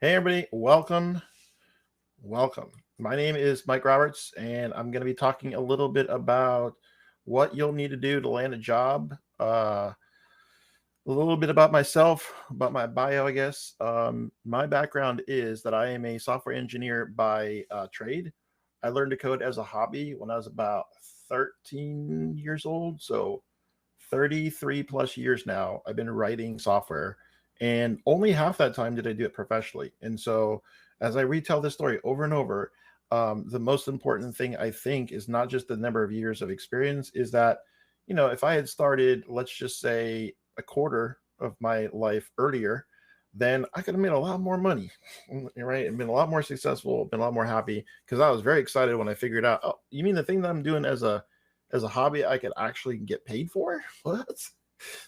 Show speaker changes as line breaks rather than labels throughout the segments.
Hey everybody, welcome. My name is Mike Roberts, and I'm going to be talking a little bit about what you'll need to do to land a job. A little bit about myself, about my bio, I guess. My background is that I am a software engineer by trade. I learned to code as a hobby when I was about 13 years old, so 33 plus years now. I've been writing software, and only half that time did I do it professionally. And so, as I retell this story over and over, the most important thing I think is not just the number of years of experience, is that, if I had started, let's just say, a quarter of my life earlier, then I could have made a lot more money, right? And been a lot more successful, been a lot more happy, because I was very excited when I figured out, oh, you mean the thing that I'm doing as a hobby I could actually get paid for? What?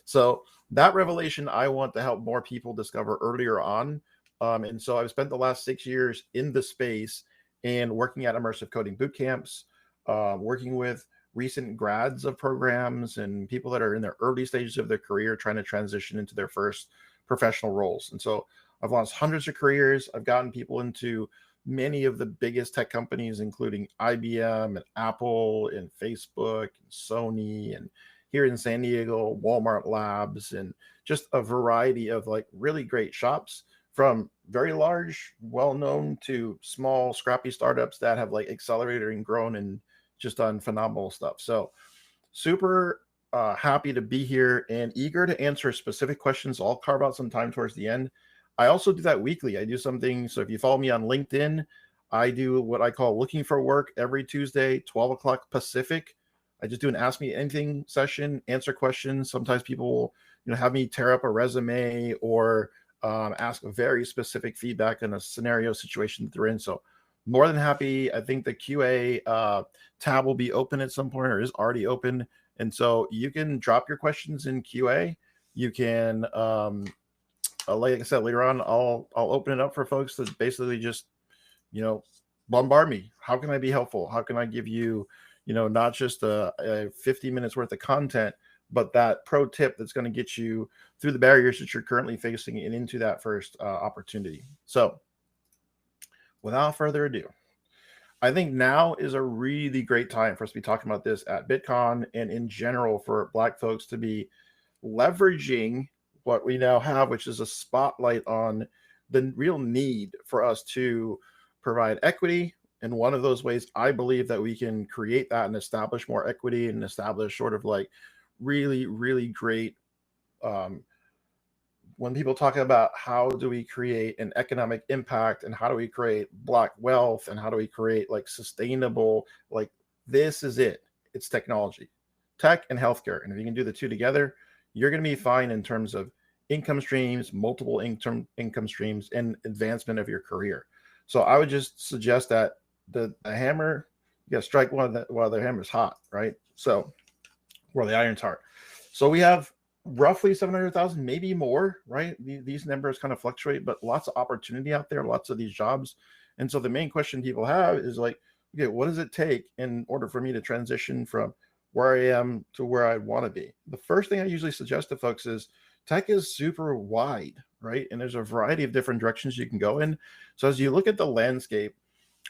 So that revelation I want to help more people discover earlier on. And so I've spent the last 6 years in the space and working at immersive coding boot camps, working with recent grads of programs and people that are in their early stages of their career trying to transition into their first professional roles. And so I've launched hundreds of careers. I've gotten people into many of the biggest tech companies, including IBM and Apple and Facebook and Sony, and here in San Diego, Walmart Labs, and just a variety of like really great shops, from very large, well-known, to small, scrappy startups that have like accelerated and grown and just done phenomenal stuff. So super happy to be here and eager to answer specific questions. I'll carve out some time towards the end. I also do that weekly. I do something. So if you follow me on LinkedIn, I do what I call looking for work every Tuesday, 12 o'clock Pacific. I just do an ask me anything session, answer questions. Sometimes people will, have me tear up a resume or ask very specific feedback in a scenario situation that they're in. So more than happy. I think the QA tab will be open at some point, or is already open. And so you can drop your questions in QA. You can, like I said, later on, I'll open it up for folks to basically just, bombard me. How can I be helpful? How can I give you, not just a 50 minutes worth of content, but that pro tip that's going to get you through the barriers that you're currently facing and into that first opportunity. So without further ado, I think now is a really great time for us to be talking about this at BitCon, and in general for Black folks to be leveraging what we now have, which is a spotlight on the real need for us to provide equity. And one of those ways I believe that we can create that and establish more equity and establish sort of like really, really great, when people talk about how do we create an economic impact and how do we create Black wealth and how do we create like sustainable, like this is it. It's technology, tech and healthcare. And if you can do the two together, you're going to be fine in terms of income streams, multiple income streams, and advancement of your career. So I would just suggest that the hammer, you got to strike while the hammer's hot, right? So where the iron's hot. So we have roughly 700,000, maybe more, right? These numbers kind of fluctuate, but lots of opportunity out there, lots of these jobs. And so the main question people have is like, okay, what does it take in order for me to transition from where I am to where I want to be? The first thing I usually suggest to folks is tech is super wide, right? And there's a variety of different directions you can go in. So as you look at the landscape,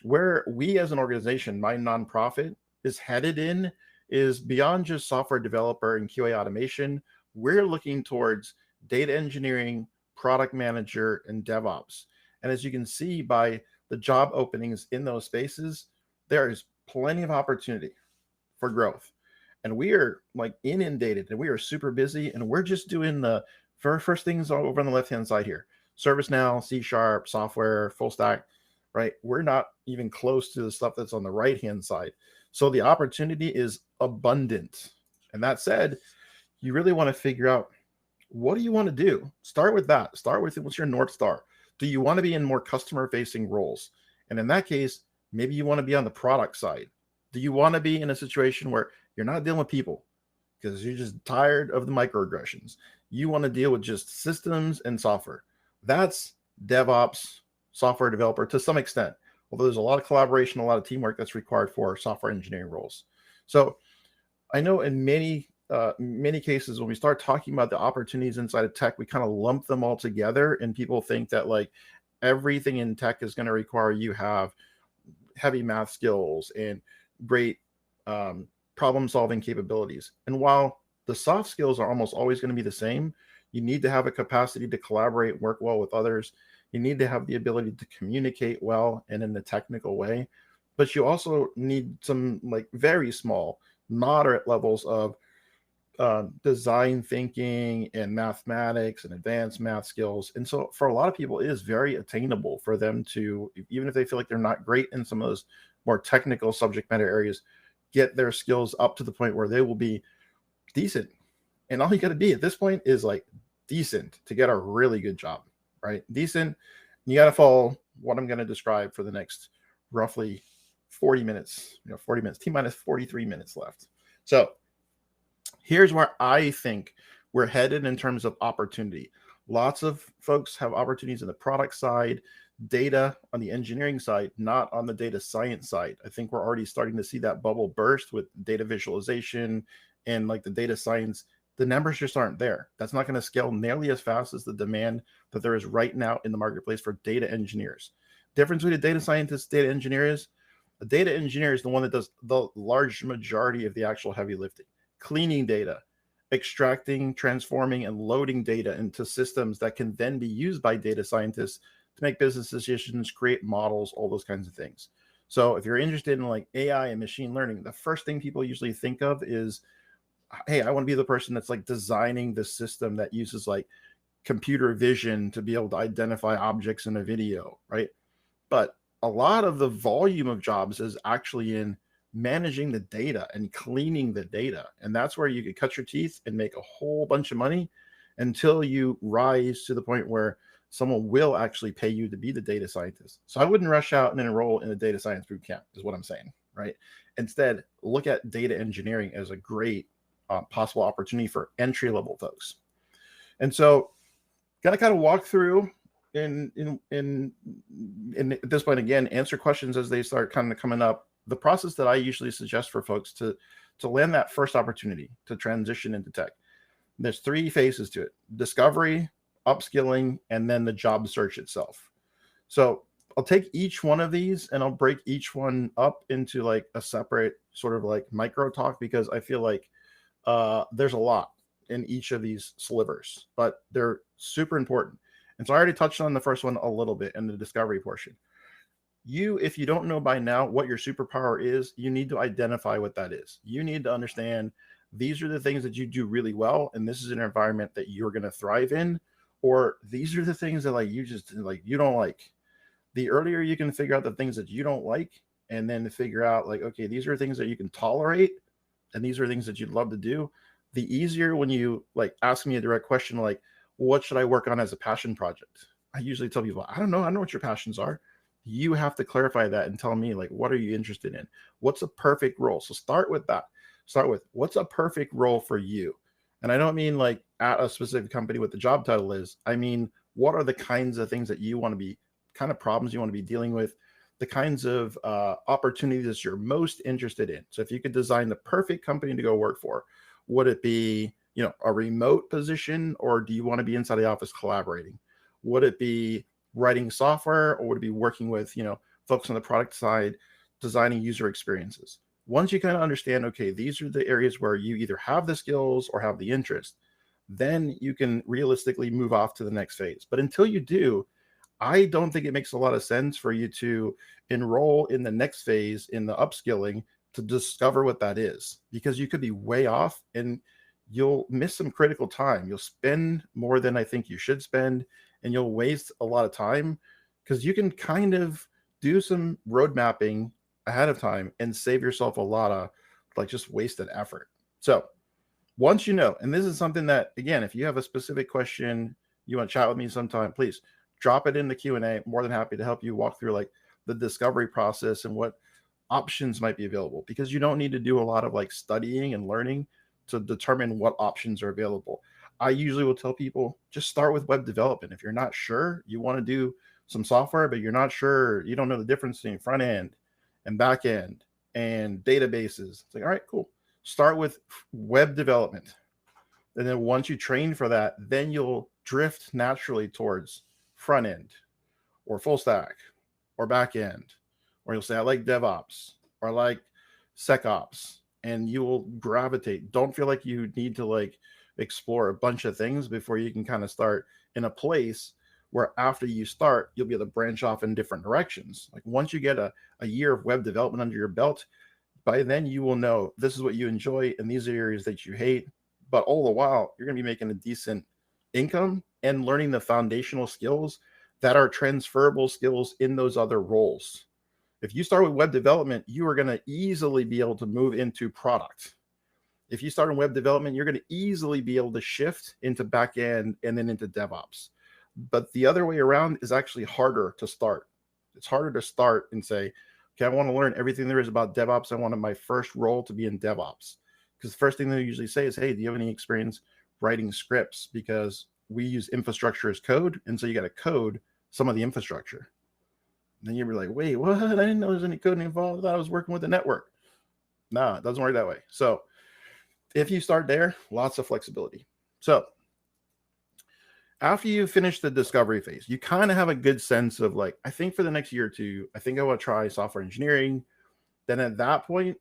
where we as an organization, my nonprofit, is headed in is beyond just software developer and QA automation. We're looking towards data engineering, product manager, and DevOps. And as you can see by the job openings in those spaces, there is plenty of opportunity for growth. And we are like inundated and we are super busy, and we're just doing the first things over on the left-hand side here. ServiceNow, C#, software, full stack, right? We're not even close to the stuff that's on the right-hand side. So the opportunity is abundant. And that said, you really want to figure out, what do you want to do? Start with that. Start with what's your North Star. Do you want to be in more customer facing roles? And in that case, maybe you want to be on the product side. Do you want to be in a situation where you're not dealing with people because you're just tired of the microaggressions? You want to deal with just systems and software. That's DevOps, software developer to some extent, although there's a lot of collaboration, a lot of teamwork that's required for software engineering roles. So I know in many cases, when we start talking about the opportunities inside of tech, we kind of lump them all together, and people think that like everything in tech is going to require you have heavy math skills and great problem solving capabilities. And while the soft skills are almost always going to be the same, you need to have a capacity to collaborate, work well with others. You need to have the ability to communicate well and in a technical way. But you also need some like very small, moderate levels of design thinking and mathematics and advanced math skills. And so for a lot of people, it is very attainable for them to, even if they feel like they're not great in some of those more technical subject matter areas, get their skills up to the point where they will be decent. And all you got to be at this point is like decent to get a really good job, right? Decent. You got to follow what I'm going to describe for the next roughly 40 minutes, 40 minutes, T minus 43 minutes left. So here's where I think we're headed in terms of opportunity. Lots of folks have opportunities in the product side, data on the engineering side, not on the data science side. I think we're already starting to see that bubble burst with data visualization and like the data science. The numbers just aren't there. That's not going to scale nearly as fast as the demand that there is right now in the marketplace for data engineers. Difference between a data scientist, data engineer is a data engineer is the one that does the large majority of the actual heavy lifting, cleaning data, extracting, transforming, and loading data into systems that can then be used by data scientists to make business decisions, create models, all those kinds of things. So if you're interested in like AI and machine learning, the first thing people usually think of is, hey, I want to be the person that's like designing the system that uses like computer vision to be able to identify objects in a video, right? But a lot of the volume of jobs is actually in managing the data and cleaning the data. And that's where you could cut your teeth and make a whole bunch of money until you rise to the point where someone will actually pay you to be the data scientist. So I wouldn't rush out and enroll in a data science boot camp, is what I'm saying, right? Instead, look at data engineering as a great possible opportunity for entry level folks. And so, gonna kind of walk through in at this point again, answer questions as they start kind of coming up. The process that I usually suggest for folks to land that first opportunity to transition into tech. There's 3 phases to it: discovery, upskilling, and then the job search itself. So I'll take each one of these and I'll break each one up into like a separate sort of like micro talk, because I feel like there's a lot in each of these slivers, but they're super important. And so I already touched on the first one a little bit in the discovery portion. If you don't know by now what your superpower is, you need to identify what that is. You need to understand these are the things that you do really well, and this is an environment that you're going to thrive in, or these are the things that like you just like you don't like. The earlier you can figure out the things that you don't like, and then figure out like, okay, these are things that you can tolerate, and these are things that you'd love to do, the easier when you like ask me a direct question like, what should I work on as a passion project? I usually tell people, I don't know what your passions are. You have to clarify that and tell me like, what are you interested in? What's a perfect role? So start with that. Start with what's a perfect role for you. And I don't mean like at a specific company what the job title is. I mean, what are the kinds of things that you want to be, kind of problems you want to be dealing with, the kinds of opportunities you're most interested in. So if you could design the perfect company to go work for, would it be, a remote position, or do you want to be inside the office collaborating? Would it be writing software, or would it be working with, folks on the product side, designing user experiences? Once you kind of understand, okay, these are the areas where you either have the skills or have the interest, then you can realistically move off to the next phase. But until you do, I don't think it makes a lot of sense for you to enroll in the next phase in the upskilling to discover what that is, because you could be way off and you'll miss some critical time. You'll spend more than I think you should spend, and you'll waste a lot of time, because you can kind of do some road mapping ahead of time and save yourself a lot of like just wasted effort. So once you know, and this is something that, again, if you have a specific question, you want to chat with me sometime, please drop it in the Q&A. More than happy to help you walk through like the discovery process and what options might be available, because you don't need to do a lot of like studying and learning to determine what options are available. I usually will tell people just start with web development. If you're not sure, you want to do some software, but you're not sure, you don't know the difference between front end and back end and databases. It's like, all right, cool. Start with web development. And then once you train for that, then you'll drift naturally towards front end or full stack or back end, or you'll say, I like DevOps or I like SecOps, and you will gravitate. Don't feel like you need to like explore a bunch of things before you can kind of start in a place where after you start, you'll be able to branch off in different directions. Like once you get a year of web development under your belt, by then you will know this is what you enjoy and these are areas that you hate. But all the while, you're going to be making a decent income and learning the foundational skills that are transferable skills in those other roles. If you start with web development, you are going to easily be able to move into product. If you start in web development, you're going to easily be able to shift into back end and then into DevOps. But the other way around is actually harder to start. It's harder to start and say, okay, I want to learn everything there is about DevOps. I wanted my first role to be in DevOps. Because the first thing they usually say is, hey, do you have any experience writing scripts? Because we use infrastructure as code. And so you got to code some of the infrastructure. And then you'll be like, wait, what? I didn't know there's any coding involved. I thought I was working with the network. No, it doesn't work that way. So if you start there, lots of flexibility. So after you finish the discovery phase, you kind of have a good sense of like, I think for the next year or two, I think I want to try software engineering. Then at that point,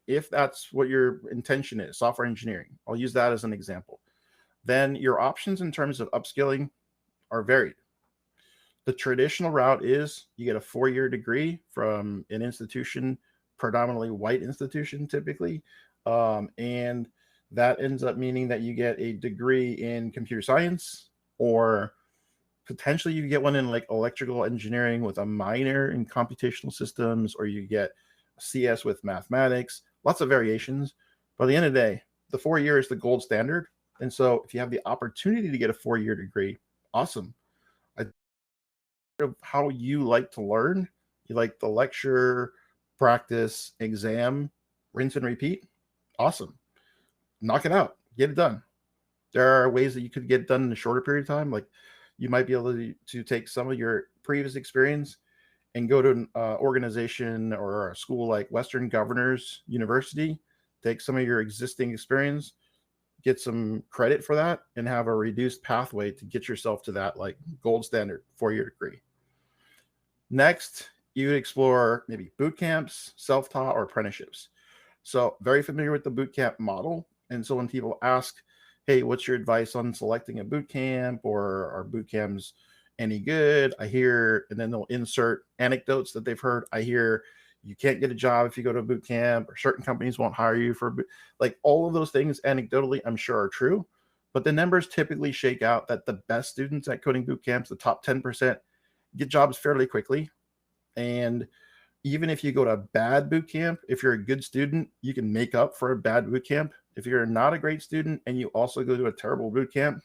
if that's what your intention is, software engineering, I'll use that as an example. Then your options in terms of upskilling are varied. The traditional route is you get a 4-year degree from an institution, predominantly white institution typically. And that ends up meaning that you get a degree in computer science, or potentially you get one in like electrical engineering with a minor in computational systems, or you get CS with mathematics, lots of variations. By the end of the day, the 4 year is the gold standard. And so if you have the opportunity to get a 4-year degree, awesome. How you like to learn, you like the lecture, practice, exam, rinse and repeat, awesome. Knock it out, get it done. There are ways that you could get it done in a shorter period of time. Like you might be able to take some of your previous experience and go to an organization or a school like Western Governors University, take some of your existing experience, get some credit for that, and have a reduced pathway to get yourself to that like gold standard 4-year degree. Next, you would explore maybe boot camps, self-taught, or apprenticeships. So very familiar with the boot camp model. And so when people ask, hey, what's your advice on selecting a boot camp, or are boot camps any good? I hear, and then they'll insert anecdotes that they've heard. I hear you can't get a job if you go to a boot camp, or certain companies won't hire you for like all of those things anecdotally, I'm sure are true. But the numbers typically shake out that the best students at coding boot camps, the top 10%, get jobs fairly quickly. And even if you go to a bad boot camp, if you're a good student, you can make up for a bad boot camp. If you're not a great student and you also go to a terrible boot camp,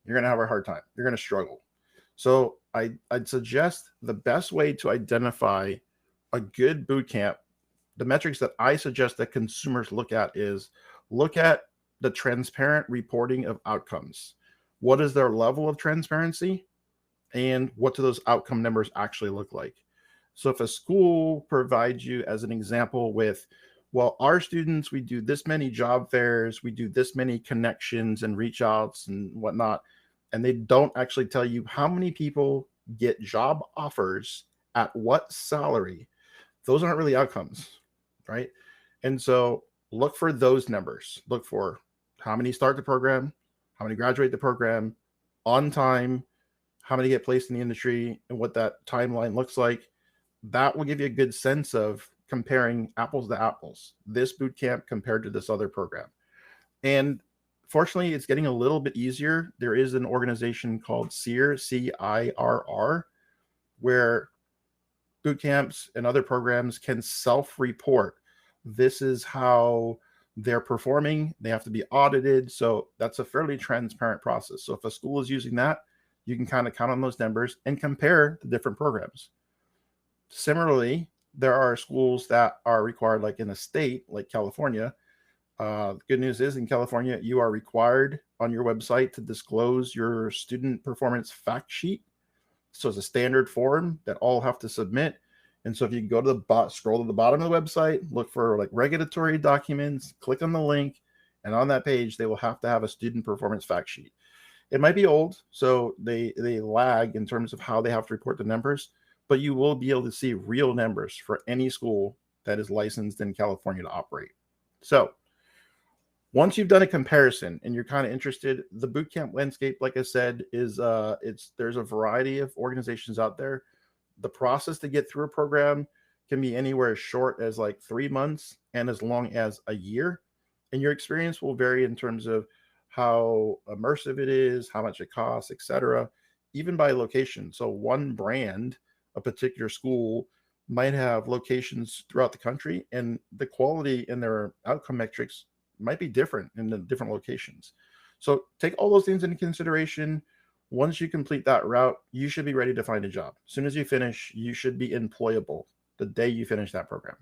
you're going to have a hard time. You're going to struggle. So I'd suggest the best way to identify a good boot camp, the metrics that I suggest that consumers look at is look at the transparent reporting of outcomes. What is their level of transparency? And what do those outcome numbers actually look like? So if a school provides you as an example with, well, our students, we do this many job fairs, we do this many connections and reach outs and whatnot, and they don't actually tell you how many people get job offers at what salary, those aren't really outcomes, right? And so look for those numbers. Look for how many start the program, how many graduate the program, on time, how many get placed in the industry, and what that timeline looks like. That will give you a good sense of comparing apples to apples, this boot camp compared to this other program. And fortunately, it's getting a little bit easier. There is an organization called CIRR, CIRR, where boot camps and other programs can self-report. This is how they're performing. They have to be audited. So that's a fairly transparent process. So if a school is using that, you can kind of count on those numbers and compare the different programs. Similarly, there are schools that are required, like in a state like California. The good news is in California, you are required on your website to disclose your student performance fact sheet. So it's a standard form that all have to submit. And so if you go to the scroll to the bottom of the website, look for like regulatory documents, click on the link, and on that page, they will have to have a student performance fact sheet. It might be old, so they lag in terms of how they have to report the numbers, but you will be able to see real numbers for any school that is licensed in California to operate. So once you've done a comparison and you're kind of interested, the bootcamp landscape, like I said, is there's a variety of organizations out there. The process to get through a program can be anywhere as short as like 3 months and as long as a year. And your experience will vary in terms of how immersive it is, how much it costs, etc., even by location. So one brand, a particular school, might have locations throughout the country, and the quality in their outcome metrics might be different in the different locations. So take all those things into consideration. Once you complete that route, you should be ready to find a job. As soon as you finish, you should be employable the day you finish that program.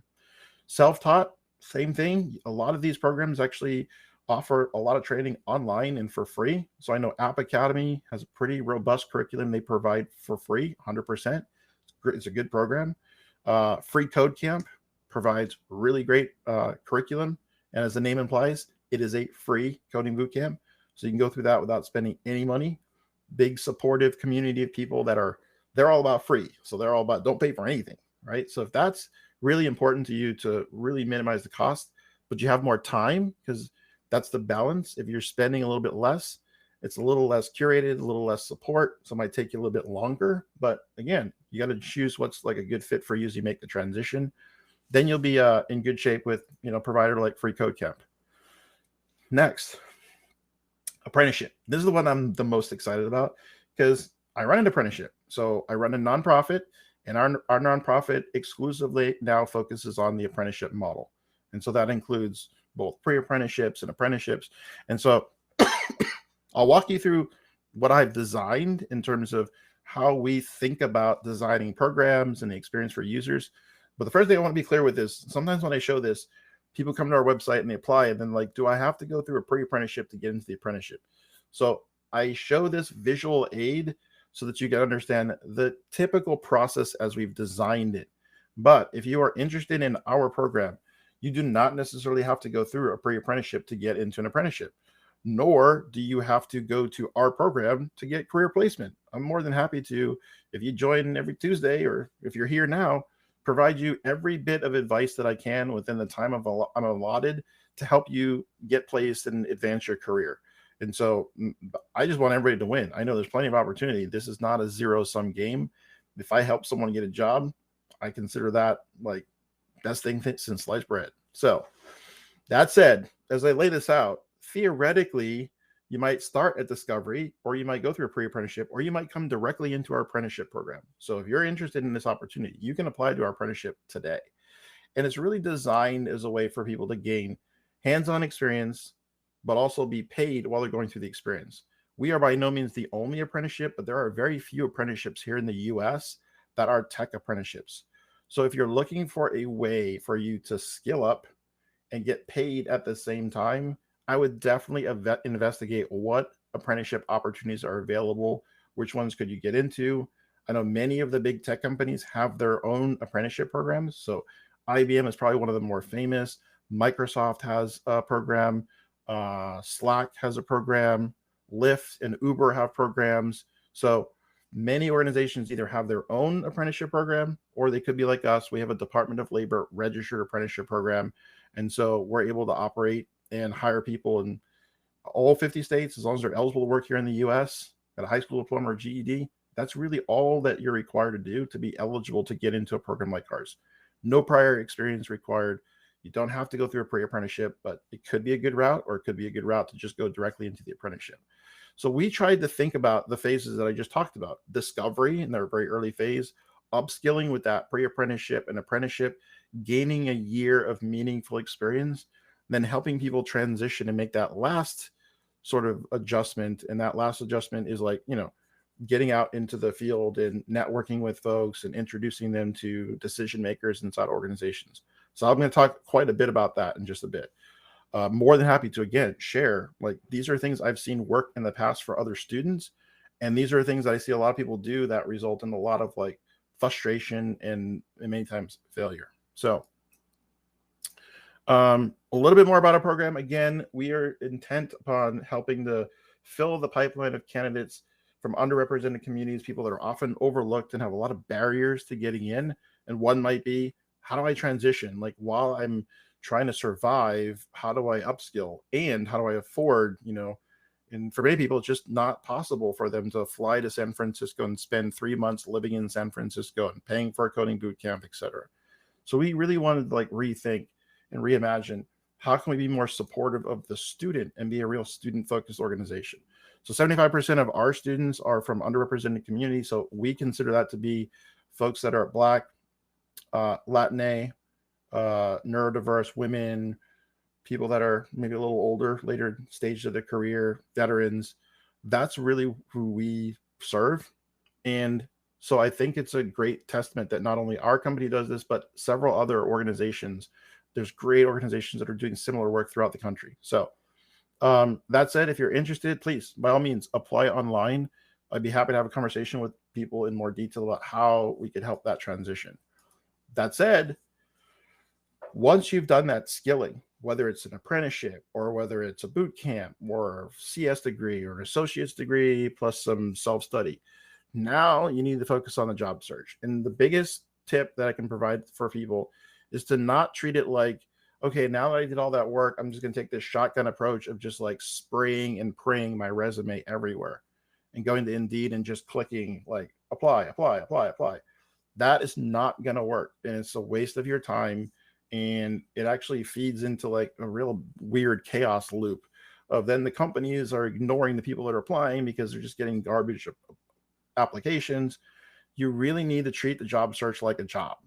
Self-taught, same thing. A lot of these programs actually offer a lot of training online and for free. So I know App Academy has a pretty robust curriculum they provide for free, 100%. It's a good program. Free Code Camp provides really great curriculum. And as the name implies, it is a free coding bootcamp. So you can go through that without spending any money. Big supportive community of people they're all about free. So they're all about don't pay for anything, right? So if that's really important to you to really minimize the cost, but you have more time, because that's the balance. If you're spending a little bit less, it's a little less curated, a little less support. So it might take you a little bit longer. But again, you got to choose what's like a good fit for you as you make the transition. Then you'll be in good shape with, provider like Free Code Camp. Next, apprenticeship. This is the one I'm the most excited about because I run an apprenticeship. So I run a nonprofit, and our nonprofit exclusively now focuses on the apprenticeship model. And so that includes both pre-apprenticeships and apprenticeships. And so I'll walk you through what I've designed in terms of how we think about designing programs and the experience for users. But the first thing I want to be clear with is sometimes when I show this, people come to our website and they apply, and then like, do I have to go through a pre-apprenticeship to get into the apprenticeship? So I show this visual aid so that you can understand the typical process as we've designed it. But if you are interested in our program, you do not necessarily have to go through a pre-apprenticeship to get into an apprenticeship, nor do you have to go to our program to get career placement. I'm more than happy to, if you join every Tuesday or if you're here now, provide you every bit of advice that I can within the time I'm allotted to help you get placed and advance your career. And so I just want everybody to win. I know there's plenty of opportunity. This is not a zero-sum game. If I help someone get a job, I consider that like best thing since sliced bread. So that said, as I lay this out, theoretically, you might start at Discovery, or you might go through a pre-apprenticeship, or you might come directly into our apprenticeship program. So if you're interested in this opportunity, you can apply to our apprenticeship today. And it's really designed as a way for people to gain hands-on experience, but also be paid while they're going through the experience. We are by no means the only apprenticeship, but there are very few apprenticeships here in the US that are tech apprenticeships. So if you're looking for a way for you to skill up and get paid at the same time, I would definitely investigate what apprenticeship opportunities are available. Which ones could you get into? I know many of the big tech companies have their own apprenticeship programs. So IBM is probably one of the more famous. Microsoft has a program. Slack has a program. Lyft and Uber have programs. So many organizations either have their own apprenticeship program, or they could be like us. We have a Department of Labor registered apprenticeship program. And so we're able to operate and hire people in all 50 states as long as they're eligible to work here in the US at a high school diploma or GED. That's really all that you're required to do to be eligible to get into a program like ours. No prior experience required. You don't have to go through a pre-apprenticeship, but it could be a good route, or it could be a good route to just go directly into the apprenticeship. So we tried to think about the phases that I just talked about. Discovery in their very early phase, upskilling with that pre-apprenticeship and apprenticeship, gaining a year of meaningful experience, then helping people transition and make that last sort of adjustment. And that last adjustment is like, getting out into the field and networking with folks and introducing them to decision makers inside organizations. So I'm going to talk quite a bit about that in just a bit. More than happy to, again, share, like, these are things I've seen work in the past for other students. And these are things that I see a lot of people do that result in a lot of like frustration and many times failure. So a little bit more about our program. Again, we are intent upon helping the fill the pipeline of candidates from underrepresented communities, people that are often overlooked and have a lot of barriers to getting in. And one might be, how do I transition? Like, while I'm trying to survive, how do I upskill? And how do I afford, and for many people, it's just not possible for them to fly to San Francisco and spend 3 months living in San Francisco and paying for a coding boot camp, etc. So we really wanted to like rethink and reimagine, how can we be more supportive of the student and be a real student-focused organization? So 75% of our students are from underrepresented communities. So we consider that to be folks that are Black, Latina, neurodiverse, women, people that are maybe a little older, later stage of their career, veterans. That's really who we serve. And so I think it's a great testament that not only our company does this, but several other organizations. There's great organizations that are doing similar work throughout the country. So that said, if you're interested, please, by all means, apply online. I'd be happy to have a conversation with people in more detail about how we could help that transition. That said, once you've done that skilling, whether it's an apprenticeship or whether it's a boot camp or a CS degree or an associate's degree plus some self-study, now you need to focus on the job search. And the biggest tip that I can provide for people is to not treat it like, okay, now that I did all that work, I'm just going to take this shotgun approach of just like spraying and praying my resume everywhere and going to Indeed and just clicking like apply, apply, apply, apply. That is not going to work. And it's a waste of your time. And it actually feeds into like a real weird chaos loop of then the companies are ignoring the people that are applying because they're just getting garbage applications. You really need to treat the job search like a job.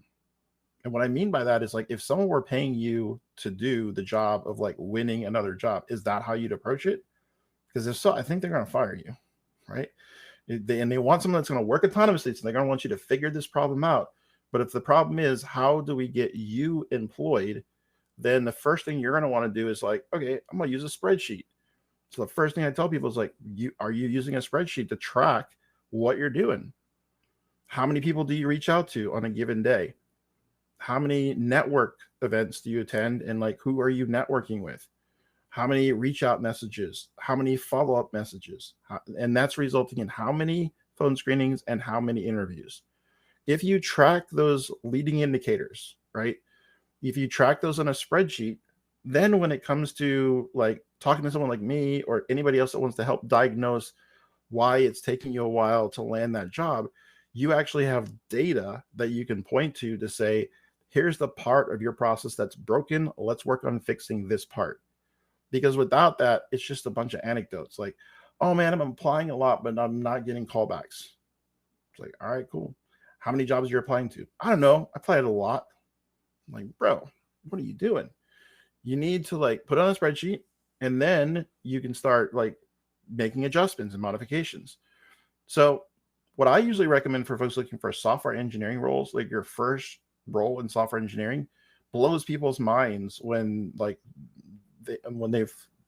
And what I mean by that is, like, if someone were paying you to do the job of like winning another job, is that how you'd approach it? Because if so, I think they're going to fire you, right? And they want someone that's going to work autonomously. So they're going to want you to figure this problem out. But if the problem is, how do we get you employed? Then the first thing you're going to want to do is like, okay, I'm going to use a spreadsheet. So the first thing I tell people is like, are you using a spreadsheet to track what you're doing? How many people do you reach out to on a given day? How many network events do you attend? And like, who are you networking with? How many reach out messages? How many follow-up messages? And that's resulting in how many phone screenings and how many interviews. If you track those leading indicators, right? If you track those on a spreadsheet, then when it comes to like talking to someone like me or anybody else that wants to help diagnose why it's taking you a while to land that job, you actually have data that you can point to say, here's the part of your process that's broken. Let's work on fixing this part. Because without that, it's just a bunch of anecdotes like, oh man, I'm applying a lot, but I'm not getting callbacks. It's like, all right, cool. How many jobs you're applying to? I don't know. I applied a lot. I'm like, bro, what are you doing? You need to like put on a spreadsheet, and then you can start like making adjustments and modifications. So what I usually recommend for folks looking for software engineering roles, like your first role in software engineering, blows people's minds when like they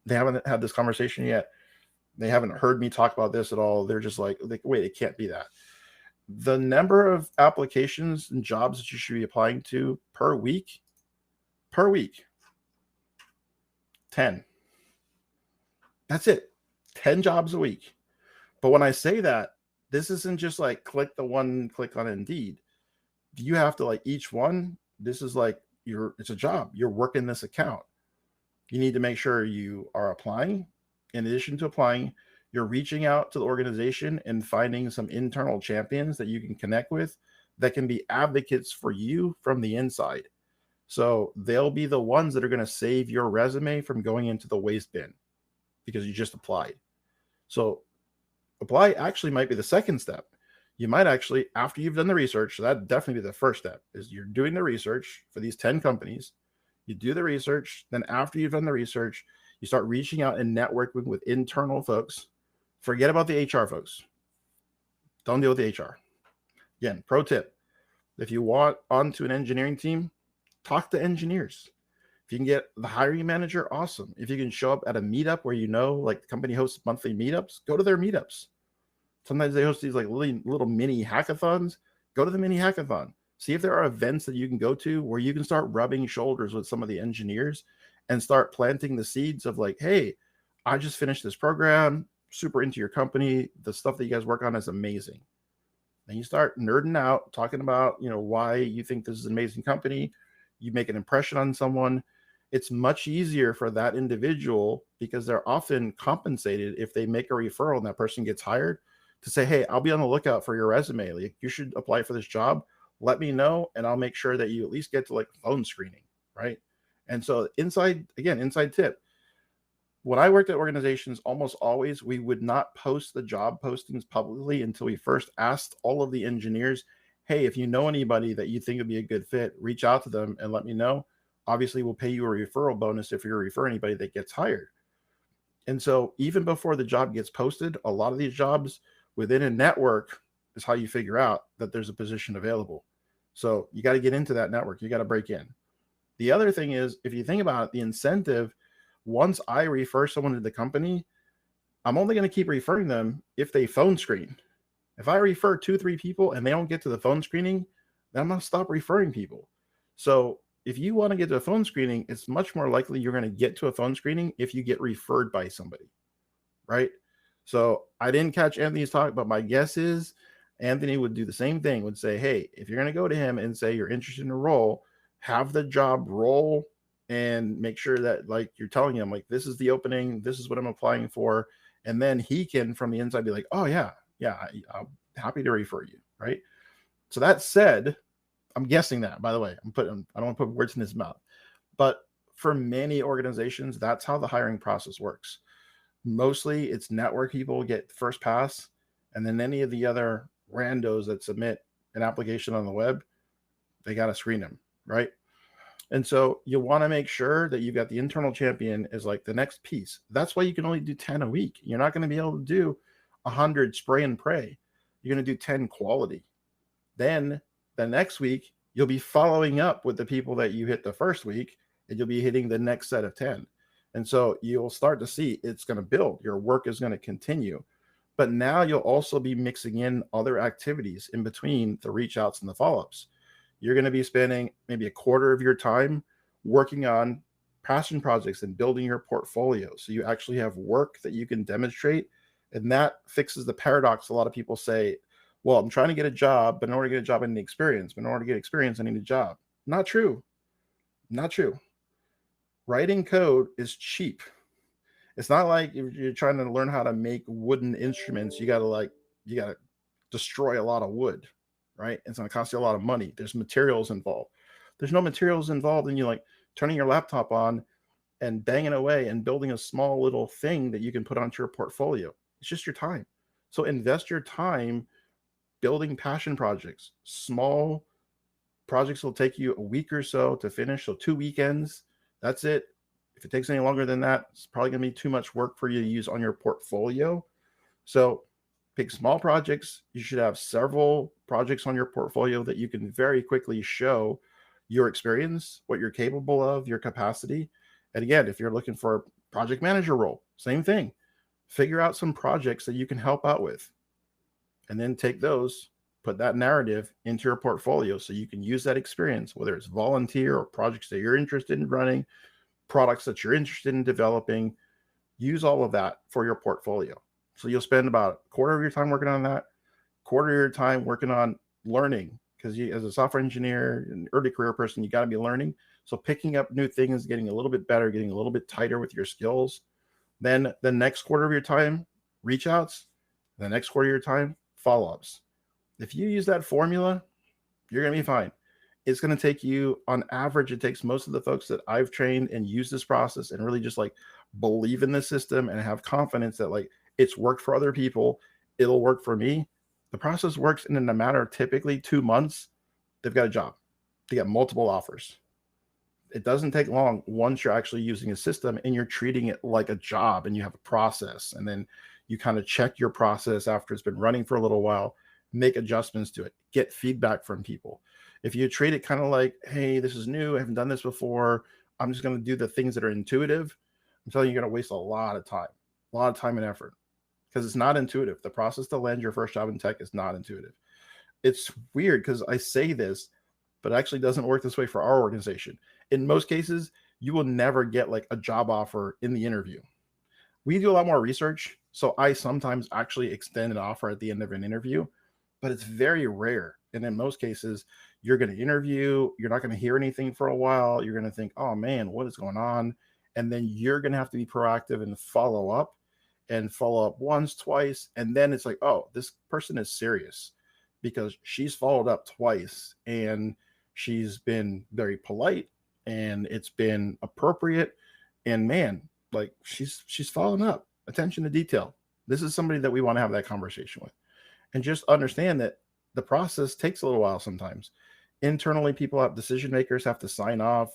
haven't had this conversation yet. They haven't heard me talk about this at all. They're just like, wait, it can't be that. The number of applications and jobs that you should be applying to per week, 10. That's it. 10 jobs a week. But when I say that, this isn't just like click on Indeed. You have to like each one. This is like it's a job. You're working this account. You need to make sure you are applying. In addition to applying, you're reaching out to the organization and finding some internal champions that you can connect with that can be advocates for you from the inside. So they'll be the ones that are going to save your resume from going into the waste bin because you just applied. So apply actually might be the second step. You might actually, after you've done the research, so that'd definitely be the first step, is you're doing the research for these 10 companies. You do the research. Then after you've done the research, you start reaching out and networking with internal folks. Forget about the HR folks. Don't deal with the HR. Again, pro tip. If you want onto an engineering team, talk to engineers. If you can get the hiring manager, awesome. If you can show up at a meetup where like the company hosts monthly meetups, go to their meetups. Sometimes they host these like little mini hackathons. Go to the mini hackathon. See if there are events that you can go to where you can start rubbing shoulders with some of the engineers and start planting the seeds of like, hey, I just finished this program. super into your company. The stuff that you guys work on is amazing. Then you start nerding out, talking about, why you think this is an amazing company. You make an impression on someone. It's much easier for that individual, because they're often compensated if they make a referral and that person gets hired, to say, hey, I'll be on the lookout for your resume. Like, you should apply for this job. Let me know, and I'll make sure that you at least get to like phone screening, right? And so inside tip, when I worked at organizations, almost always we would not post the job postings publicly until we first asked all of the engineers, hey, if you know anybody that you think would be a good fit, reach out to them and let me know. Obviously, we'll pay you a referral bonus if you refer anybody that gets hired. And so even before the job gets posted, a lot of these jobs within a network is how you figure out that there's a position available. So you got to get into that network. You got to break in. The other thing is, if you think about it, the incentive, once I refer someone to the company, I'm only going to keep referring them if they phone screen. If I refer 2-3 people and they don't get to the phone screening, then I'm going to stop referring people. So if you want to get to a phone screening, it's much more likely you're going to get to a phone screening if you get referred by somebody, right? So I didn't catch Anthony's talk, but my guess is Anthony would do the same thing, would say, hey, if you're going to go to him and say you're interested in a role, have the job role and make sure that like you're telling him like, this is the opening, this is what I'm applying for. And then he can from the inside be like, oh yeah, I'm happy to refer you, right? So that said, I'm guessing that, by the way, I don't want to put words in his mouth, but for many organizations, that's how the hiring process works. Mostly it's network people get first pass, and then any of the other randos that submit an application on the web, they got to screen them, right? And so you want to make sure that you've got the internal champion is like the next piece. That's why you can only do 10 a week. You're not going to be able to do 100 spray and pray. You're going to do 10 quality. Then the next week, you'll be following up with the people that you hit the first week, and you'll be hitting the next set of 10. And so you'll start to see it's going to build. Your work is going to continue. But now you'll also be mixing in other activities in between the reach outs and the follow-ups. You're going to be spending maybe a quarter of your time working on passion projects and building your portfolio. So you actually have work that you can demonstrate. And that fixes the paradox. A lot of people say, well, I'm trying to get a job, but in order to get a job, I need experience. But in order to get experience, I need a job. Not true. Not true. Writing code is cheap. It's not like if you're trying to learn how to make wooden instruments, you got to destroy a lot of wood, right? It's going to cost you a lot of money. There's materials involved. There's no materials involved in you like turning your laptop on and banging away and building a small little thing that you can put onto your portfolio. It's just your time. So invest your time building passion projects. Small projects will take you a week or so to finish. So 2 weekends, that's it. If it takes any longer than that, it's probably going to be too much work for you to use on your portfolio. So pick small projects. You should have several projects on your portfolio that you can very quickly show your experience, what you're capable of, your capacity. And again, if you're looking for a project manager role, same thing. Figure out some projects that you can help out with, and then take those, put that narrative into your portfolio so you can use that experience, whether it's volunteer or projects that you're interested in running, products that you're interested in developing. Use all of that for your portfolio. So you'll spend about a quarter of your time working on that, quarter of your time working on learning, because you, as a software engineer and early career person, you got to be learning. So picking up new things, getting a little bit better, getting a little bit tighter with your skills. Then the next quarter of your time, reach outs. The next quarter of your time, follow-ups. If you use that formula, you're going to be fine. It's going to take you, on average, it takes most of the folks that I've trained and use this process and really just like believe in the system and have confidence that like it's worked for other people, it'll work for me. The process works in a matter of typically 2 months. They've got a job. They got multiple offers. It doesn't take long once you're actually using a system and you're treating it like a job and you have a process, and then you kind of check your process after it's been running for a little while, make adjustments to it, get feedback from people. If you treat it kind of like, hey, this is new, I haven't done this before, I'm just going to do the things that are intuitive, I'm telling you, you're going to waste a lot of time and effort, because it's not intuitive. The process to land your first job in tech is not intuitive. It's weird because I say this, but it actually doesn't work this way for our organization. In most cases, you will never get like a job offer in the interview. We do a lot more research. So I sometimes actually extend an offer at the end of an interview, but it's very rare. And in most cases, you're going to interview, you're not going to hear anything for a while. You're going to think, oh man, what is going on? And then you're going to have to be proactive and follow up once, twice. And then it's like, oh, this person is serious because she's followed up twice and she's been very polite and it's been appropriate. And man, like she's following up, attention to detail. This is somebody that we want to have that conversation with. And just understand that the process takes a little while sometimes. Internally, decision makers have to sign off.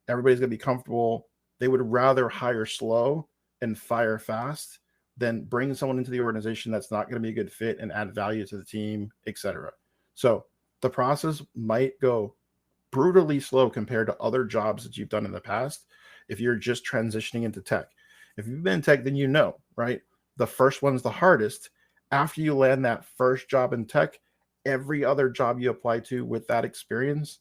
Everybody's going to be comfortable. They would rather hire slow and fire fast than bring someone into the organization that's not going to be a good fit and add value to the team, etc. So the process might go brutally slow compared to other jobs that you've done in the past if you're just transitioning into tech. If you've been in tech, then you know, right? The first one's the hardest. After you land that first job in tech, every other job you apply to with that experience,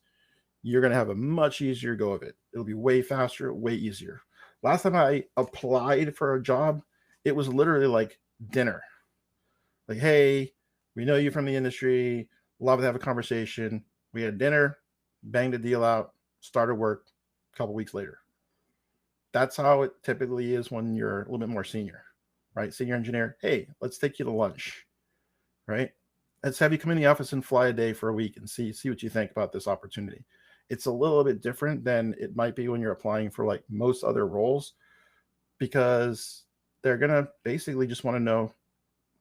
you're going to have a much easier go of it. It'll be way faster, way easier. Last time I applied for a job, it was literally like dinner. Like, hey, we know you from the industry. Love to have a conversation. We had dinner, banged a deal out, started work a couple weeks later. That's how it typically is when you're a little bit more senior, right? Senior engineer, hey, let's take you to lunch, right? Let's have you come in the office and fly a day for a week and see what you think about this opportunity. It's a little bit different than it might be when you're applying for like most other roles, because they're going to basically just want to know,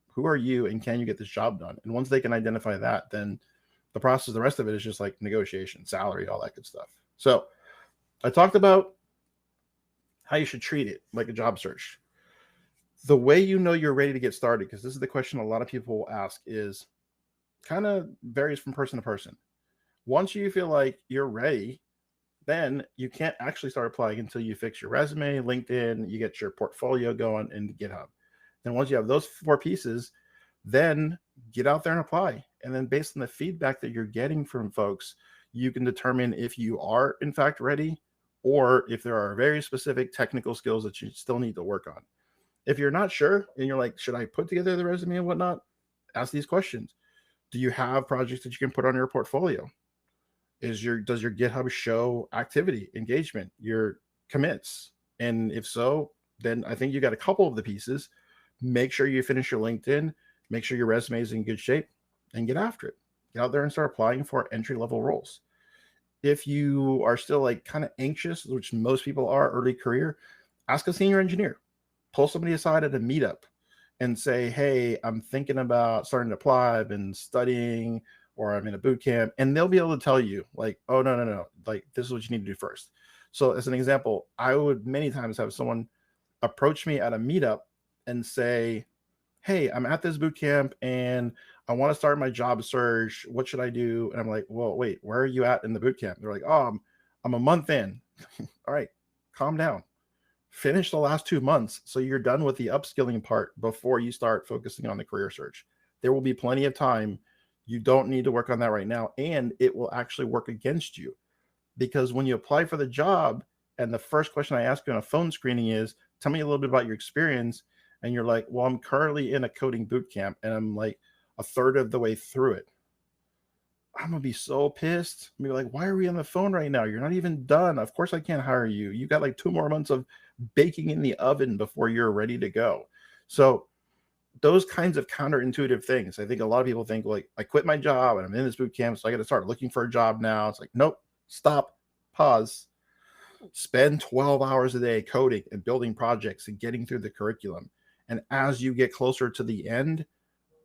who are you and can you get this job done? And once they can identify that, then the process, the rest of it is just like negotiation, salary, all that good stuff. So I talked about how you should treat it like a job search. The way you know you're ready to get started, because this is the question a lot of people will ask, is kind of varies from person to person. Once you feel like you're ready, then you can't actually start applying until you fix your resume, LinkedIn, you get your portfolio going, and GitHub. Then once you have those 4 pieces, then get out there and apply. And then based on the feedback that you're getting from folks, you can determine if you are in fact ready, or if there are very specific technical skills that you still need to work on. If you're not sure and you're like, should I put together the resume and whatnot? Ask these questions. Do you have projects that you can put on your portfolio? Does your GitHub show activity, engagement, your commits? And if so, then I think you got a couple of the pieces. Make sure you finish your LinkedIn, make sure your resume is in good shape, and get after it. Get out there and start applying for entry-level roles. If you are still like kind of anxious, which most people are early career, ask a senior engineer. Pull somebody aside at a meetup and say, hey, I'm thinking about starting to apply. I've been studying, or I'm in a boot camp, and they'll be able to tell you like, oh, no. Like, this is what you need to do first. So as an example, I would many times have someone approach me at a meetup and say, hey, I'm at this boot camp and I want to start my job search. What should I do? And I'm like, well, wait, where are you at in the boot camp? They're like, oh, I'm a month in. All right, calm down. Finish the last 2 months so you're done with the upskilling part before you start focusing on the career search. There will be plenty of time. You don't need to work on that right now, and it will actually work against you, because when you apply for the job and the first question I ask you on a phone screening is, tell me a little bit about your experience, and you're like, well, I'm currently in a coding boot camp and I'm like a third of the way through it, I'm gonna be so pissed. I'm gonna be like, why are we on the phone right now? You're not even done. Of course I can't hire you. You got like 2 more months of baking in the oven before you're ready to go. So those kinds of counterintuitive things, I think a lot of people think like, I quit my job and I'm in this boot camp, so I got to start looking for a job now. It's like, nope, stop, pause, spend 12 hours a day coding and building projects and getting through the curriculum. And as you get closer to the end,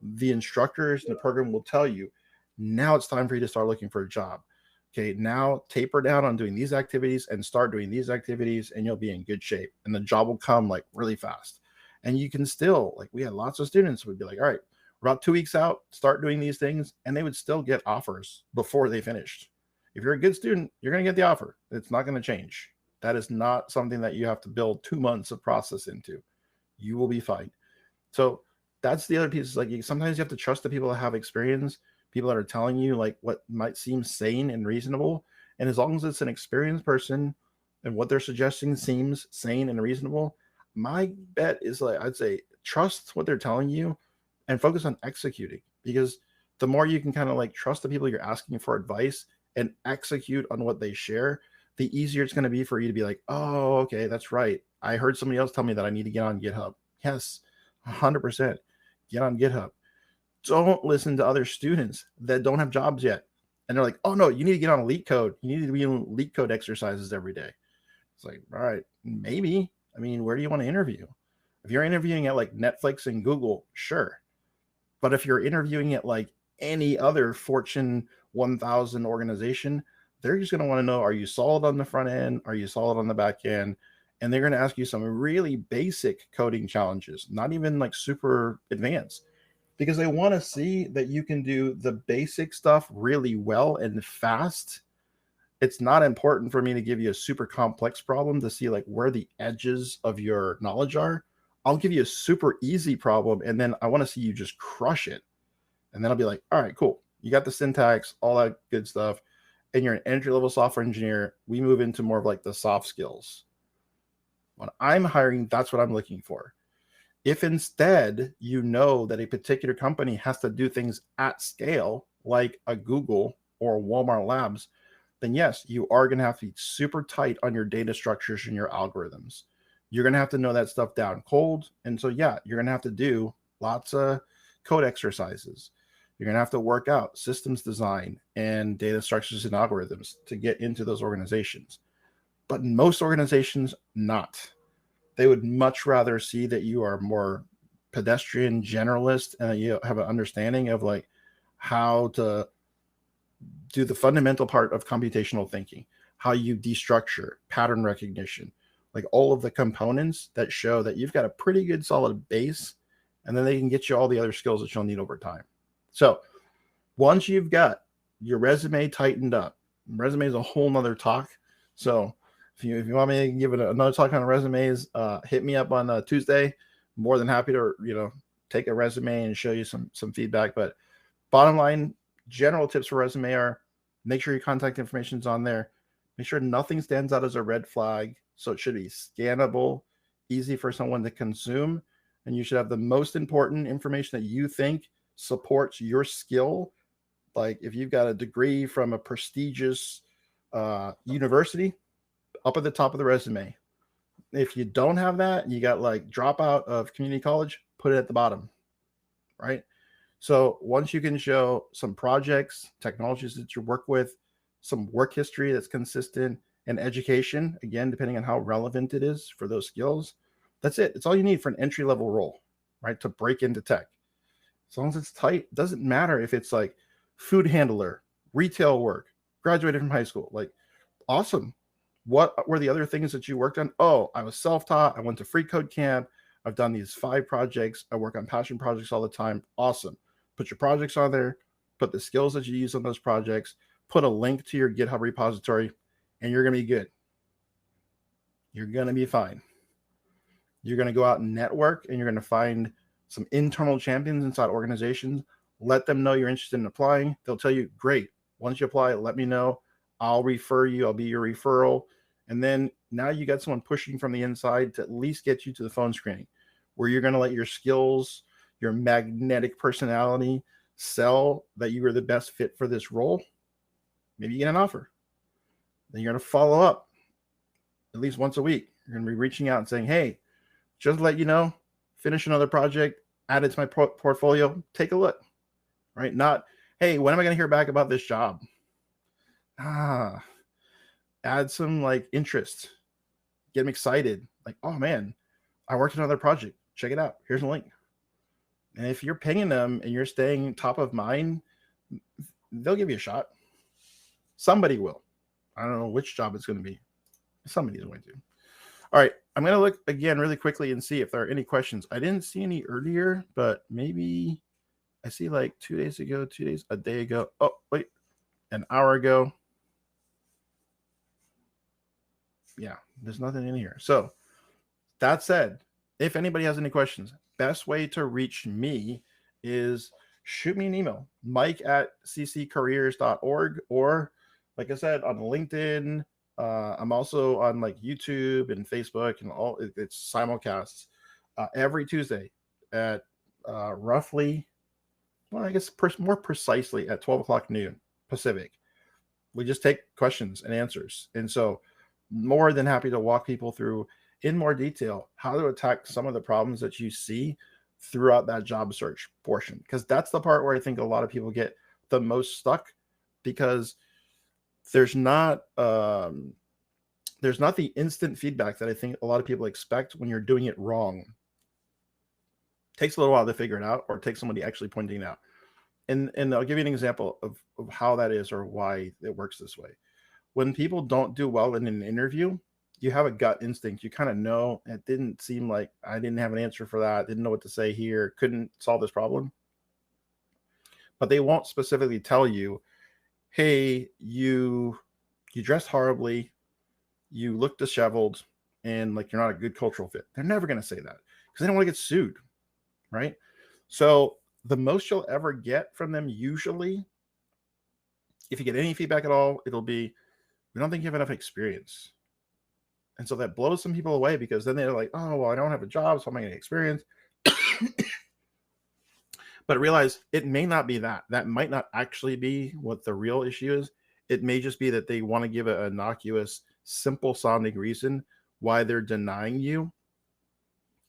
the instructors in the program will tell you, now it's time for you to start looking for a job. Okay, now taper down on doing these activities and start doing these activities, and you'll be in good shape. And the job will come like really fast. And you can still, like, we had lots of students who would be like, all right, we're about 2 weeks out, start doing these things, and they would still get offers before they finished. If you're a good student, you're going to get the offer. It's not going to change. That is not something that you have to build 2 months of process into. You will be fine. So that's the other piece. Like, sometimes you have to trust the people that have experience, people that are telling you like what might seem sane and reasonable. And as long as it's an experienced person and what they're suggesting seems sane and reasonable, my bet is, like, I'd say trust what they're telling you and focus on executing, because the more you can kind of like trust the people you're asking for advice and execute on what they share, the easier it's going to be for you to be like, oh, okay, that's right. I heard somebody else tell me that I need to get on GitHub. Yes, 100%. Get on GitHub. Don't listen to other students that don't have jobs yet. And they're like, oh, no, you need to get on Leak Code. You need to be in Leak Code exercises every day. It's like, all right, maybe. I mean, where do you want to interview? If you're interviewing at like Netflix and Google, sure. But if you're interviewing at like any other Fortune 1000 organization, they're just going to want to know, are you solid on the front end? Are you solid on the back end? And they're going to ask you some really basic coding challenges, not even like super advanced, because they want to see that you can do the basic stuff really well and fast. It's not important for me to give you a super complex problem to see like where the edges of your knowledge are. I'll give you a super easy problem, and then I want to see you just crush it. And then I'll be like, all right, cool. You got the syntax, all that good stuff, and you're an entry-level software engineer. We move into more of like the soft skills. When I'm hiring, that's what I'm looking for. If instead you know that a particular company has to do things at scale, like a Google or Walmart Labs, then yes, you are going to have to be super tight on your data structures and your algorithms. You're going to have to know that stuff down cold. And so, yeah, you're going to have to do lots of code exercises. You're going to have to work out systems design and data structures and algorithms to get into those organizations. But most organizations, not. They would much rather see that you are more pedestrian generalist and you have an understanding of like how to do the fundamental part of computational thinking, how you destructure, pattern recognition, like all of the components that show that you've got a pretty good solid base, and then they can get you all the other skills that you'll need over time. So once you've got your resume tightened up, resume is a whole nother talk. So if you want me to give it another talk on resumes, hit me up on Tuesday. More than happy to, take a resume and show you some feedback. But bottom line, general tips for resume are make sure your contact information is on there. Make sure nothing stands out as a red flag. So it should be scannable, easy for someone to consume. And you should have the most important information that you think supports your skill. Like if you've got a degree from a prestigious university, up at the top of the resume. If you don't have that, you got like dropout of community college, put it at the bottom, right? So once you can show some projects, technologies that you work with, some work history that's consistent, and education, again, depending on how relevant it is for those skills, that's it. It's all you need for an entry-level role, right? To break into tech. As long as it's tight, it doesn't matter if it's like food handler, retail work, graduated from high school, like awesome. What were the other things that you worked on? Oh, I was self-taught. I went to free code camp. I've done these 5 projects. I work on passion projects all the time. Awesome. Put your projects on there. Put the skills that you use on those projects. Put a link to your GitHub repository, and you're going to be good. You're going to be fine. You're going to go out and network, and you're going to find some internal champions inside organizations. Let them know you're interested in applying. They'll tell you, great. Once you apply, let me know. I'll refer you. I'll be your referral. And then now you got someone pushing from the inside to at least get you to the phone screening, where you're going to let your skills, your magnetic personality sell that you are the best fit for this role. Maybe you get an offer. Then you're going to follow up at least once a week. You're going to be reaching out and saying, hey, just to let you know, finish another project, add it to my portfolio, take a look, right? Not, hey, when am I going to hear back about this job? Add some like interest, get them excited. Like, oh man, I worked on another project. Check it out. Here's a link. And if you're pinging them and you're staying top of mind, they'll give you a shot. Somebody will. I don't know which job it's going to be. Somebody's going to. All right. I'm going to look again really quickly and see if there are any questions. I didn't see any earlier, but maybe I see like 2 days ago, a day ago. Oh, wait, an hour ago. Yeah, there's nothing in here. So that said, if anybody has any questions, best way to reach me is shoot me an email, mike@cccareers.org, or like I said, on LinkedIn. I'm also on like YouTube and Facebook and all. It's simulcasts every Tuesday. at roughly, well, I guess more precisely at 12 o'clock noon Pacific. We just take questions and answers. And so, more than happy to walk people through in more detail how to attack some of the problems that you see throughout that job search portion. Because that's the part where I think a lot of people get the most stuck, because there's not the instant feedback that I think a lot of people expect when you're doing it wrong. It takes a little while to figure it out, or it takes somebody actually pointing it out. And I'll give you an example of how that is, or why it works this way. When people don't do well in an interview, you have a gut instinct. You kind of know it didn't seem like I didn't have an answer for that, didn't know what to say here, couldn't solve this problem. But they won't specifically tell you, hey, you dressed horribly, you look disheveled, and like you're not a good cultural fit. They're never going to say that because they don't want to get sued, right? So the most you'll ever get from them, usually, if you get any feedback at all, it'll be, we don't think you have enough experience. And so that blows some people away, because then they're like, oh, well, I don't have a job, so I'm not going to get experience. But realize it may not be that. That might not actually be what the real issue is. It may just be that they want to give an innocuous, simple sounding reason why they're denying you.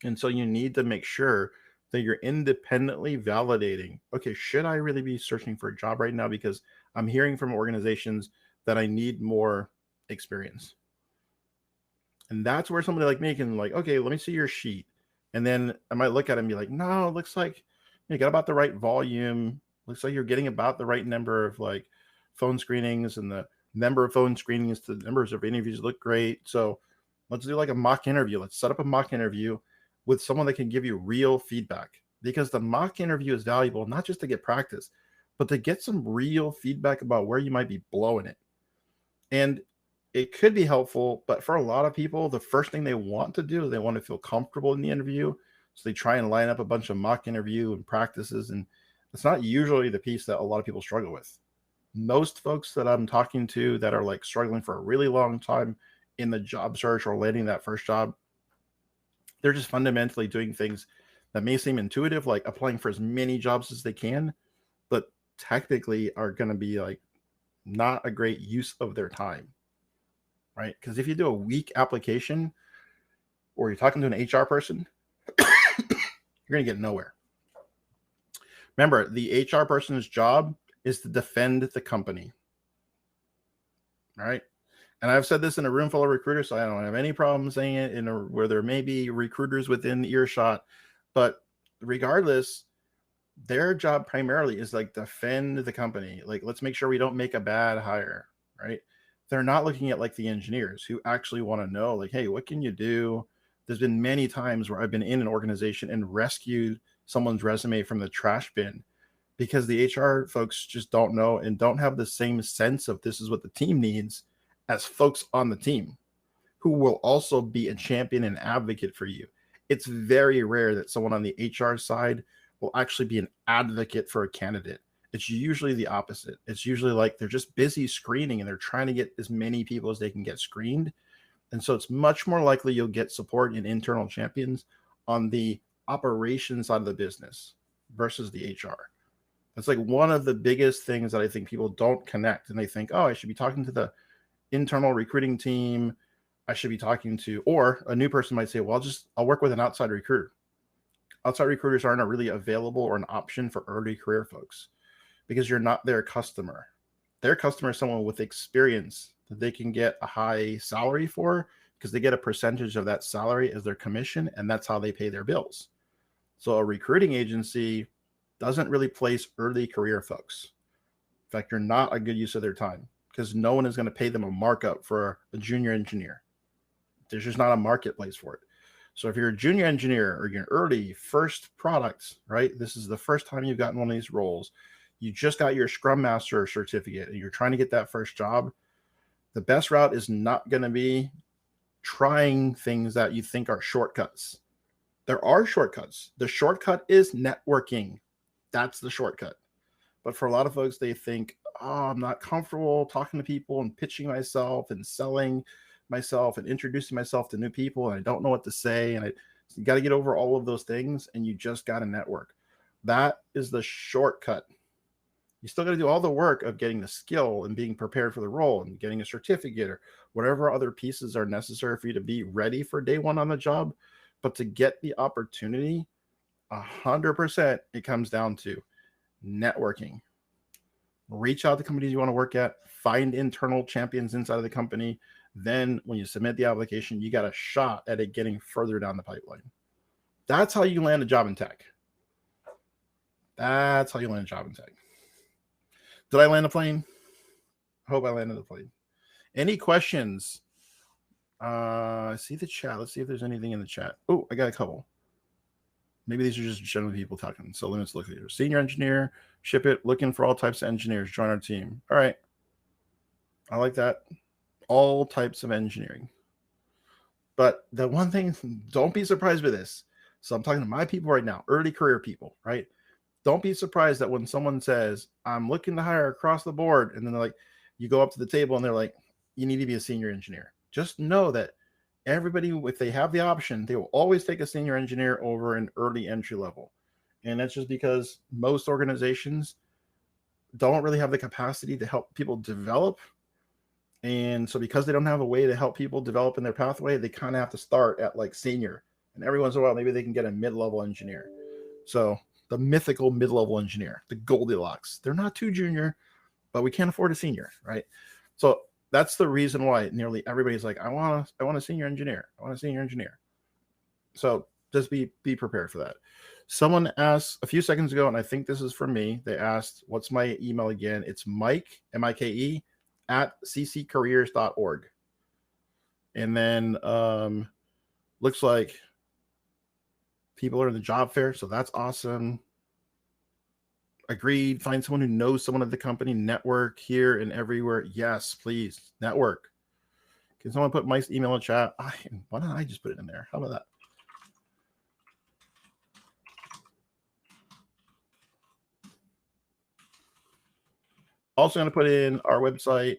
And so you need to make sure that you're independently validating, okay, should I really be searching for a job right now? Because I'm hearing from organizations that I need more experience. And that's where somebody like me can, like, okay, let me see your sheet. And then I might look at it and be like, no, it looks like you got about the right volume. Looks like you're getting about the right number of like phone screenings, and the number of phone screenings to the numbers of interviews look great. So let's do like a mock interview. Let's set up a mock interview with someone that can give you real feedback, because the mock interview is valuable, not just to get practice, but to get some real feedback about where you might be blowing it. And it could be helpful, but for a lot of people, the first thing they want to do is they want to feel comfortable in the interview. So they try and line up a bunch of mock interview and practices. And it's not usually the piece that a lot of people struggle with. Most folks that I'm talking to that are like struggling for a really long time in the job search or landing that first job, they're just fundamentally doing things that may seem intuitive, like applying for as many jobs as they can, but technically are going to be like not a great use of their time, right? Because if you do a weak application, or you're talking to an HR person, you're going to get nowhere. Remember, the HR person's job is to defend the company. All right. And I've said this in a room full of recruiters, so I don't have any problem saying it where there may be recruiters within earshot. But regardless, their job primarily is like defend the company. Like, let's make sure we don't make a bad hire, right? They're not looking at like the engineers who actually want to know, like, hey, what can you do? There's been many times where I've been in an organization and rescued someone's resume from the trash bin, because the HR folks just don't know and don't have the same sense of this is what the team needs as folks on the team who will also be a champion and advocate for you. It's very rare that someone on the HR side will actually be an advocate for a candidate. It's usually the opposite. It's usually like they're just busy screening and they're trying to get as many people as they can get screened. And so it's much more likely you'll get support and internal champions on the operations side of the business versus the HR. That's like one of the biggest things that I think people don't connect. And they think, oh, I should be talking to the internal recruiting team. I should be talking to, or a new person might say, well, I'll work with an outside recruiter. Outside recruiters aren't really available or an option for early career folks, because you're not their customer. Their customer is someone with experience that they can get a high salary for, because they get a percentage of that salary as their commission, and that's how they pay their bills. So a recruiting agency doesn't really place early career folks. In fact, you're not a good use of their time, because no one is going to pay them a markup for a junior engineer. There's just not a marketplace for it. So if you're a junior engineer or you're an early first product, right? This is the first time you've gotten one of these roles. You just got your Scrum Master certificate and you're trying to get that first job. The best route is not going to be trying things that you think are shortcuts. There are shortcuts. The shortcut is networking. That's the shortcut. But for a lot of folks, they think, oh, I'm not comfortable talking to people and pitching myself and selling myself and introducing myself to new people, and I don't know what to say, and So you got to get over all of those things, and you just got to network. That is the shortcut. You still got to do all the work of getting the skill and being prepared for the role and getting a certificate or whatever other pieces are necessary for you to be ready for day one on the job. But to get the opportunity, 100%, it comes down to networking. Reach out to companies you want to work at, find internal champions inside of the company. Then when you submit the application, you got a shot at it getting further down the pipeline. That's how you land a job in tech. That's how you land a job in tech. Did I land a plane? I hope I landed the plane. Any questions? See the chat. Let's see if there's anything in the chat. Oh, I got a couple. Maybe these are just general people talking. So let's look here. Senior engineer, ship it, looking for all types of engineers, join our team. All right. I like that. All types of engineering. But the one thing, don't be surprised by this. So I'm talking to my people right now, early career people, right? Don't be surprised that when someone says, I'm looking to hire across the board, and then they're like, you go up to the table and they're like, you need to be a senior engineer. Just know that everybody, if they have the option, they will always take a senior engineer over an early entry level. And that's just because most organizations don't really have the capacity to help people develop. And so because they don't have a way to help people develop in their pathway, they kind of have to start at like senior. And every once in a while, maybe they can get a mid-level engineer. So the mythical mid-level engineer, the Goldilocks, they're not too junior, but we can't afford a senior, right? So that's the reason why nearly everybody's like, I want a senior engineer. I want a senior engineer. So just be prepared for that. Someone asked a few seconds ago, and I think this is for me. They asked, what's my email again? It's Mike, M-I-K-E, @cccareers.org. And then looks like people are in the job fair, so that's awesome. Agreed. Find someone who knows someone at the company. Network here and everywhere. Yes, please. Network. Can someone put Mike's email in chat? Why don't I just put it in there? How about that? Also going to put in our website,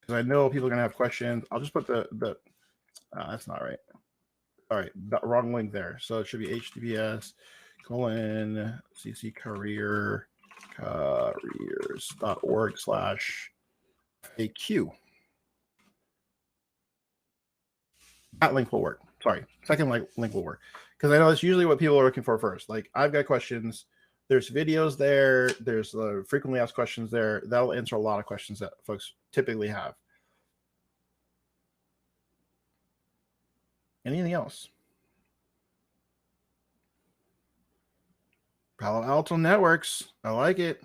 because I know people are going to have questions. I'll just put that's not right. All right, wrong link there. So it should be https://careers.org/FAQ. That link will work. Sorry, second link will work, because I know that's usually what people are looking for first. Like, I've got questions. There's videos there. There's frequently asked questions there. That'll answer a lot of questions that folks typically have. Anything else? Palo Alto Networks. I like it.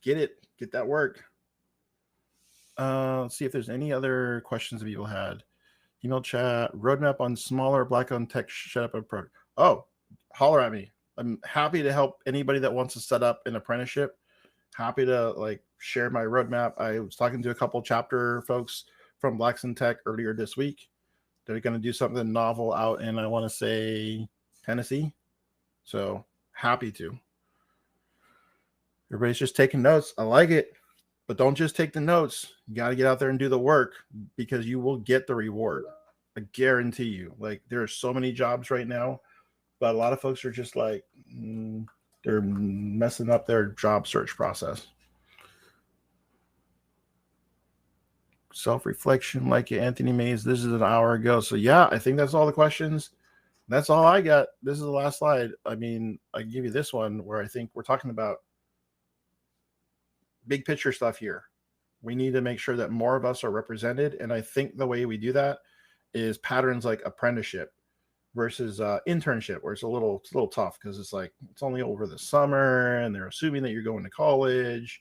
Get it. Get that work. Let's see if there's any other questions that people had. Email chat. Roadmap on smaller Black-owned tech setup approach. Oh, holler at me. I'm happy to help anybody that wants to set up an apprenticeship. Happy to share my roadmap. I was talking to a couple chapter folks from Blackson Tech earlier this week. They're going to do something novel out in, I want to say, Tennessee. So happy to. Everybody's just taking notes. I like it. But don't just take the notes. You got to get out there and do the work, because you will get the reward. I guarantee you. There are so many jobs right now, but a lot of folks are just they're messing up their job search process. Self-reflection, like Anthony Mays. This is an hour ago. So yeah, I think that's all the questions. That's all I got. This is the last slide. I mean, I give you this one where I think we're talking about big picture stuff here. We need to make sure that more of us are represented. And I think the way we do that is patterns like apprenticeship versus internship, where it's a little tough, because it's only over the summer and they're assuming that you're going to college.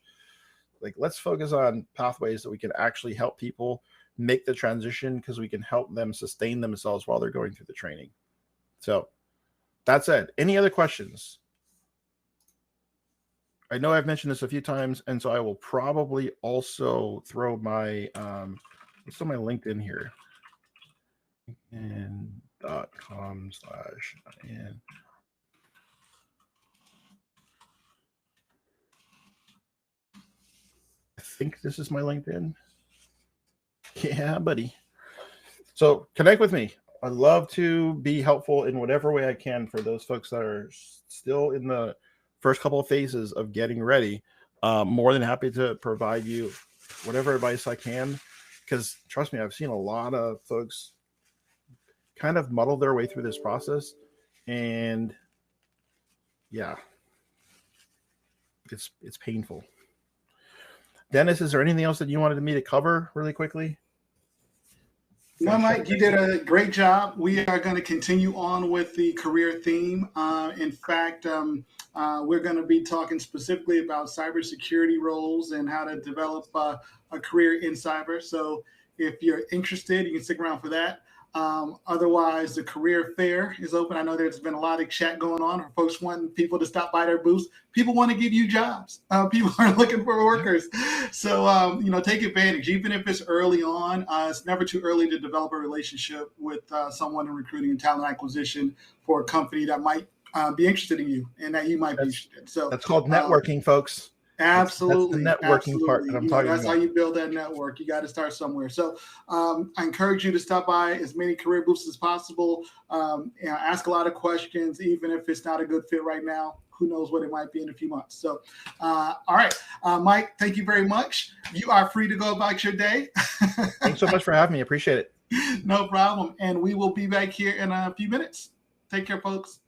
Let's focus on pathways that we can actually help people make the transition, because we can help them sustain themselves while they're going through the training. So that said, any other questions? I know I've mentioned this a few times, and so I will probably also throw my what's on my LinkedIn here, linkedin.com/. I think this is my LinkedIn. Yeah, buddy. So connect with me. I'd love to be helpful in whatever way I can for those folks that are still in the first couple of phases of getting ready. More than happy to provide you whatever advice I can, because trust me, I've seen a lot of folks kind of muddle their way through this process, and yeah, it's painful. Dennis, is there anything else that you wanted me to cover really quickly?
No, Mike, you did a great job. We are going to continue on with the career theme. In fact, we're going to be talking specifically about cybersecurity roles and how to develop a career in cyber. So if you're interested, you can stick around for that. Otherwise, the career fair is open. I know there's been a lot of chat going on, or folks wanting people to stop by their booths. People want to give you jobs. People are looking for workers. So, take advantage. Even if it's early on, it's never too early to develop a relationship with someone in recruiting and talent acquisition for a company that might be interested in you and that you might be interested in. So
that's called networking, folks.
Absolutely.
That's the networking part that I'm talking
that's
about.
how you build that network. You got to start somewhere. So I encourage you to stop by as many career booths as possible. Ask a lot of questions, even if it's not a good fit right now. Who knows what it might be in a few months. So, all right. Mike, thank you very much. You are free to go about your day.
Thanks so much for having me. Appreciate it.
No problem. And we will be back here in a few minutes. Take care, folks.